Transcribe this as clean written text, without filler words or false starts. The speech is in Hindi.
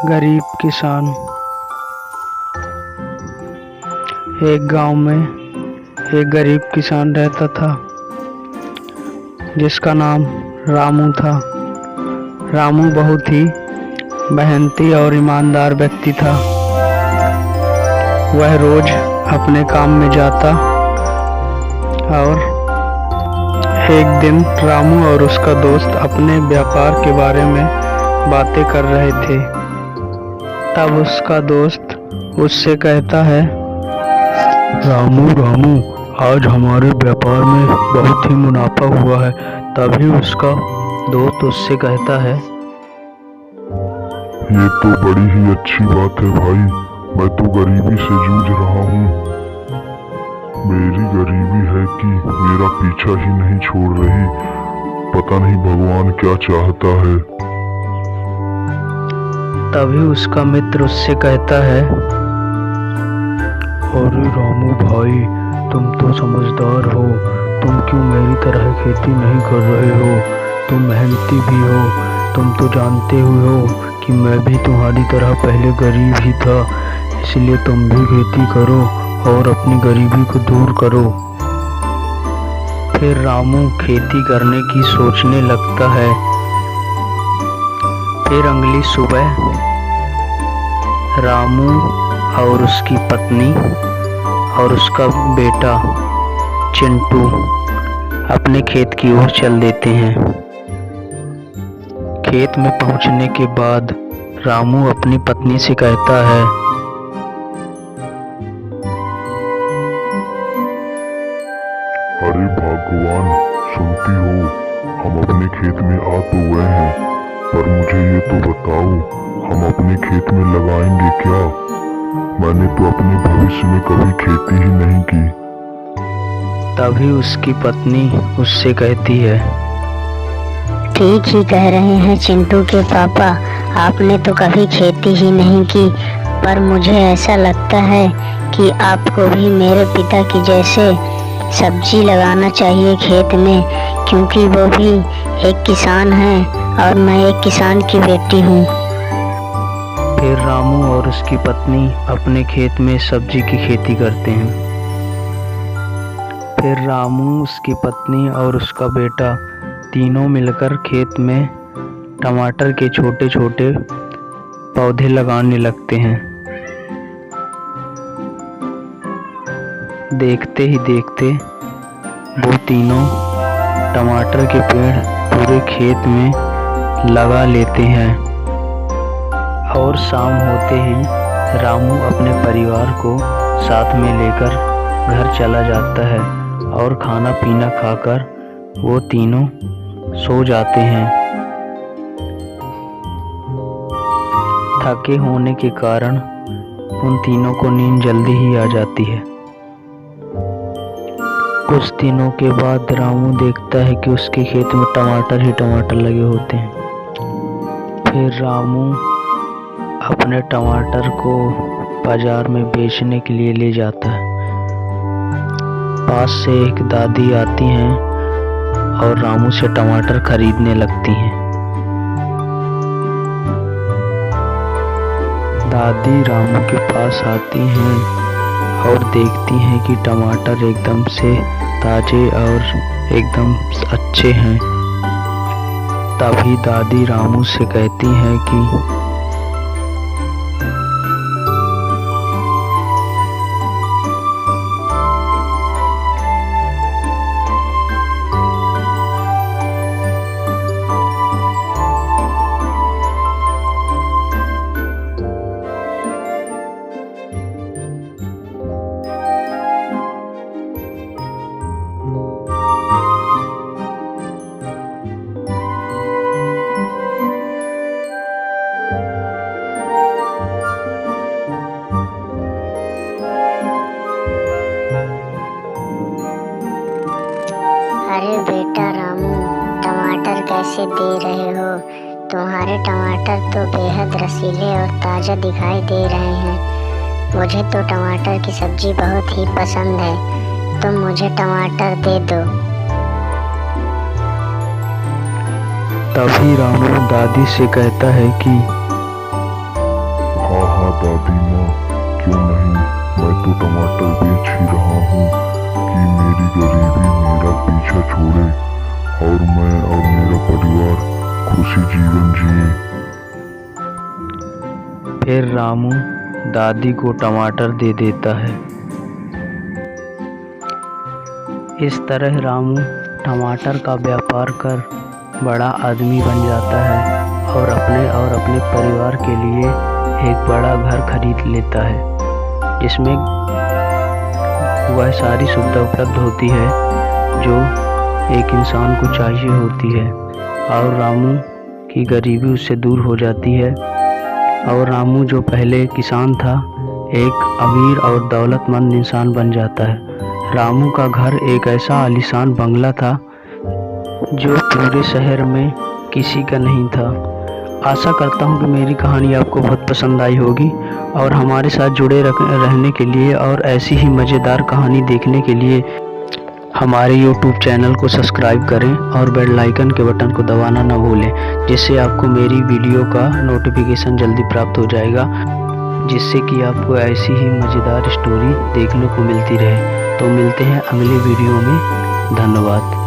गरीब किसान। एक गांव में एक गरीब किसान रहता था जिसका नाम रामू था। रामू बहुत ही मेहनती और ईमानदार व्यक्ति था। वह रोज अपने काम में जाता और एक दिन रामू और उसका दोस्त अपने व्यापार के बारे में बातें कर रहे थे। तब उसका दोस्त उससे कहता है, रामू रामू, आज हमारे व्यापार में बहुत ही मुनाफा हुआ है। तभी उसका दोस्त उससे कहता है, ये तो बड़ी ही अच्छी बात है भाई, मैं तो गरीबी से जूझ रहा हूँ। मेरी गरीबी है कि मेरा पीछा ही नहीं छोड़ रही। पता नहीं भगवान क्या चाहता है। तभी उसका मित्र उससे कहता है, अरे रामू भाई, तुम तो समझदार हो, तुम क्यों मेरी तरह खेती नहीं कर रहे हो? तुम मेहनती भी हो। तुम तो जानते हुए हो कि मैं भी तुम्हारी तरह पहले गरीब ही था, इसलिए तुम भी खेती करो और अपनी गरीबी को दूर करो। फिर रामू खेती करने की सोचने लगता है। फिर अगली सुबह रामू और उसकी पत्नी और उसका बेटा चिंटू अपने खेत की ओर चल देते हैं। खेत में पहुंचने के बाद रामू अपनी पत्नी से कहता है, अरे भगवान, सुनती हो, हम अपने खेत में आ तो गए हैं, पर मुझे ये तो बताओ, हम अपने खेत में लगाएंगे क्या? मैंने तो अपने भविष्य में कभी खेती ही नहीं की। तभी उसकी पत्नी उससे कहती है, ठीक ही कह रहे हैं चिंटू के पापा, आपने तो कभी खेती ही नहीं की, पर मुझे ऐसा लगता है कि आपको भी मेरे पिता की जैसे सब्जी लगाना चाहिए खेत में, क्योंकि वो भी एक किसान है और मैं एक किसान की बेटी हूँ। फिर रामू और उसकी पत्नी अपने खेत में सब्जी की खेती करते हैं। फिर रामू, उसकी पत्नी और उसका बेटा तीनों मिलकर खेत में टमाटर के छोटे छोटे पौधे लगाने लगते हैं। देखते ही देखते वो तीनों टमाटर के पेड़ पूरे खेत में लगा लेते हैं और शाम होते ही रामू अपने परिवार को साथ में लेकर घर चला जाता है और खाना पीना खाकर वो तीनों सो जाते हैं। थके होने के कारण उन तीनों को नींद जल्दी ही आ जाती है। कुछ दिनों के बाद रामू देखता है कि उसके खेत में टमाटर ही टमाटर लगे होते हैं। फिर रामू अपने टमाटर को बाजार में बेचने के लिए ले जाता है। पास से एक दादी आती हैं और रामू से टमाटर खरीदने लगती हैं। दादी रामू के पास आती हैं और देखती हैं कि टमाटर एकदम से ताजे और एकदम अच्छे हैं। तभी दादी रामू से कहती हैं कि अरे बेटा रामू, टमाटर कैसे दे रहे हो? तुम्हारे टमाटर तो बेहद रसीले और ताज़ा दिखाई दे रहे हैं। मुझे तो टमाटर की सब्जी बहुत ही पसंद है, तुम मुझे टमाटर दे दो। तभी रामू दादी से कहता है कि दादी माँ, क्यों नहीं, मैं तो टमाटर बेच ही रहा हूँ कि मेरी गरीबी मेरा पीछा छोड़े और मैं और मेरा परिवार खुशी जीवन जिए। फिर रामू दादी को टमाटर दे देता है। इस तरह रामू टमाटर का व्यापार कर बड़ा आदमी बन जाता है और अपने परिवार के लिए एक बड़ा घर खरीद लेता है, जिसमें वह सारी सुविधा उपलब्ध होती है जो एक इंसान को चाहिए होती है, और रामू की गरीबी उससे दूर हो जाती है। और रामू जो पहले किसान था, एक अमीर और दौलतमंद इंसान बन जाता है। रामू का घर एक ऐसा आलीशान बंगला था जो पूरे शहर में किसी का नहीं था। आशा करता हूँ कि मेरी कहानी आपको बहुत पसंद आई होगी, और हमारे साथ जुड़े रहने के लिए और ऐसी ही मज़ेदार कहानी देखने के लिए हमारे YouTube चैनल को सब्सक्राइब करें और बेल आइकन के बटन को दबाना न भूलें, जिससे आपको मेरी वीडियो का नोटिफिकेशन जल्दी प्राप्त हो जाएगा, जिससे कि आपको ऐसी ही मज़ेदार स्टोरी देखने को मिलती रहे। तो मिलते हैं अगले वीडियो में। धन्यवाद।